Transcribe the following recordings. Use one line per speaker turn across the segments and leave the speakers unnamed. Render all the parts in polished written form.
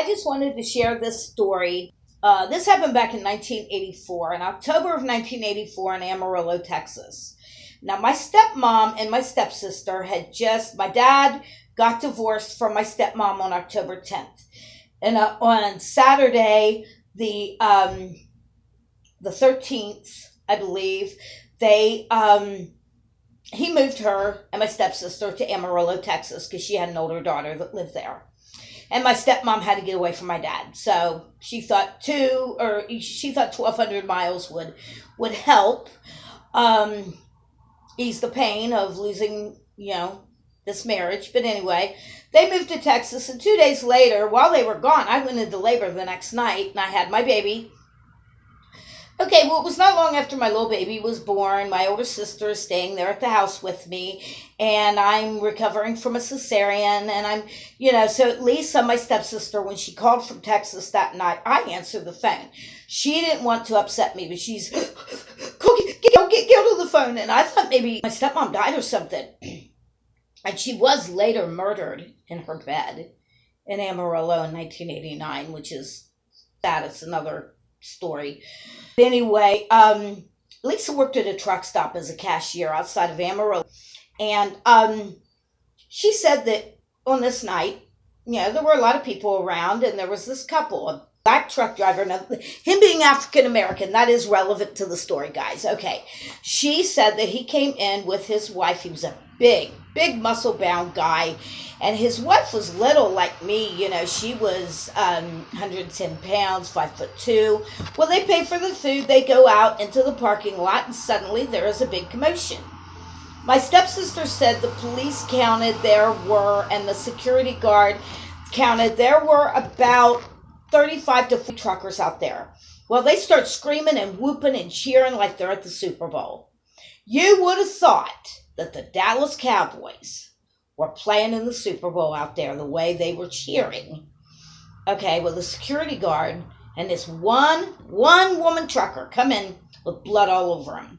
I just wanted to share this story. This happened back in 1984, in October of 1984 in Amarillo, Texas. Now, my stepmom and my stepsister my dad got divorced from my stepmom on October 10th. And on Saturday, the 13th, I believe, he moved her and my stepsister to Amarillo, Texas, because she had an older daughter that lived there. And my stepmom had to get away from my dad. So she thought 1,200 miles would help ease the pain of losing, this marriage. But anyway, they moved to Texas. And 2 days later, while they were gone, I went into labor the next night and I had my baby. Okay, well, it was not long after my little baby was born. My older sister is staying there at the house with me, and I'm recovering from a cesarean, and I'm, so at least my stepsister, when she called from Texas that night, I answered the phone. She didn't want to upset me, but she's, get on the phone, and I thought maybe my stepmom died or something. And she was later murdered in her bed in Amarillo in 1989, which is sad. It's another story. Anyway, Lisa worked at a truck stop as a cashier outside of Amarillo. And she said that on this night, there were a lot of people around, and there was this couple, a black truck driver. Now, him being African American, that is relevant to the story, guys. Okay. She said that he came in with his wife. He was a big muscle-bound guy. And his wife was little like me. She was 110 pounds, 5'2". Well, they pay for the food. They go out into the parking lot, and suddenly there is a big commotion. My stepsister said the police counted and the security guard counted, there were about 35 to 40 truckers out there. Well, they start screaming and whooping and cheering like they're at the Super Bowl. You would have thought that the Dallas Cowboys were playing in the Super Bowl out there, the way they were cheering. Okay, well, the security guard and this one woman trucker come in with blood all over him.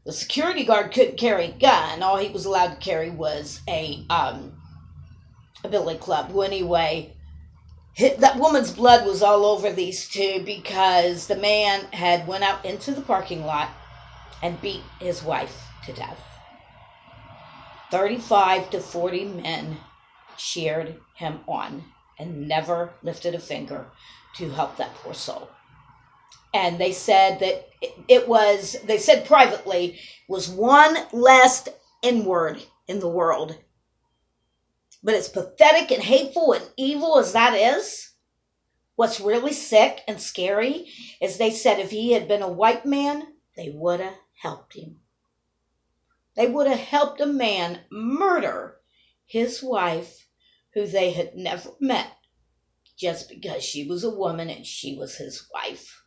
The security guard couldn't carry a gun. All he was allowed to carry was a billy club. Well, anyway, that woman's blood was all over these two because the man had went out into the parking lot and beat his wife to death. 35 to 40 men cheered him on and never lifted a finger to help that poor soul. And they said that they said privately, was one less N-word in the world. But as pathetic and hateful and evil as that is, what's really sick and scary is they said if he had been a white man, they would have helped him. They would have helped a man murder his wife, who they had never met, just because she was a woman and she was his wife.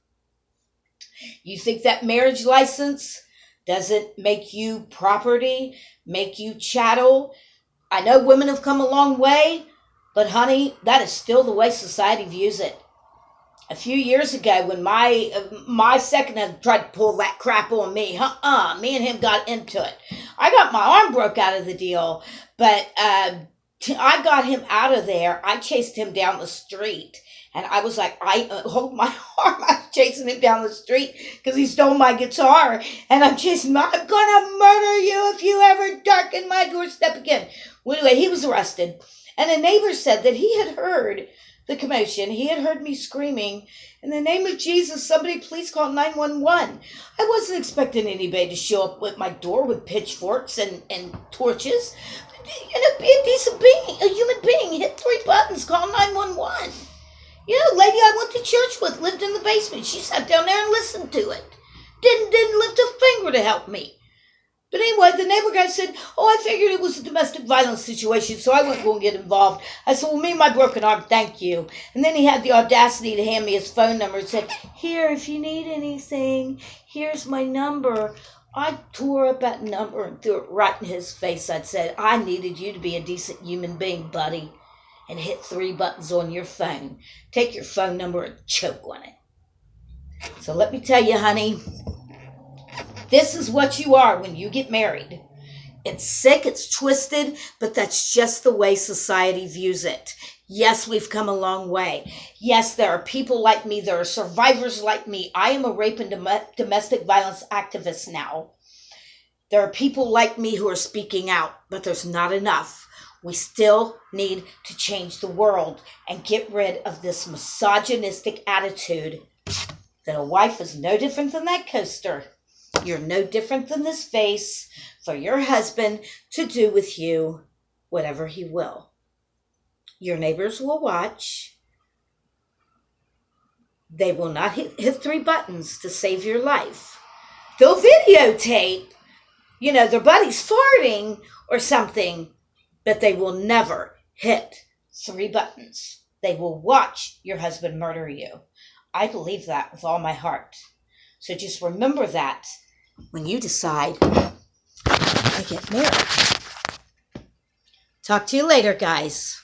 You think that marriage license doesn't make you property, make you chattel? I know women have come a long way, but honey, that is still the way society views it. A few years ago, when my second husband tried to pull that crap on me, me and him got into it. I got my arm broke out of the deal, but I got him out of there. I chased him down the street, and I was like, I hold my arm. I'm chasing him down the street because he stole my guitar, and I'm chasing him. I'm gonna murder you if you ever darken my doorstep again. Well, anyway, he was arrested, and a neighbor said that he had heard the commotion. He had heard me screaming, in the name of Jesus, somebody please call 911. I wasn't expecting anybody to show up at my door with pitchforks and torches. Be a decent being, a human being, hit 3 buttons, call 911. Lady I went to church with lived in the basement. She sat down there and listened to it. Didn't lift a finger to help me. But anyway, the neighbor guy said, I figured it was a domestic violence situation, so I wouldn't go and get involved. I said, well, me and my broken arm, thank you. And then he had the audacity to hand me his phone number and said, here, if you need anything, here's my number. I tore up that number and threw it right in his face. I said, I needed you to be a decent human being, buddy, and hit 3 buttons on your phone. Take your phone number and choke on it. So let me tell you, honey, this is what you are when you get married. It's sick, it's twisted, but that's just the way society views it. Yes, we've come a long way. Yes, there are people like me. There are survivors like me. I am a rape and domestic violence activist now. There are people like me who are speaking out, but there's not enough. We still need to change the world and get rid of this misogynistic attitude that a wife is no different than that coaster. You're no different than this vase for your husband to do with you whatever he will. Your neighbors will watch. They will not hit 3 buttons to save your life. They'll videotape, their buddy's farting or something, but they will never hit 3 buttons. They will watch your husband murder you. I believe that with all my heart. So just remember that when you decide to get married. Talk to you later, guys.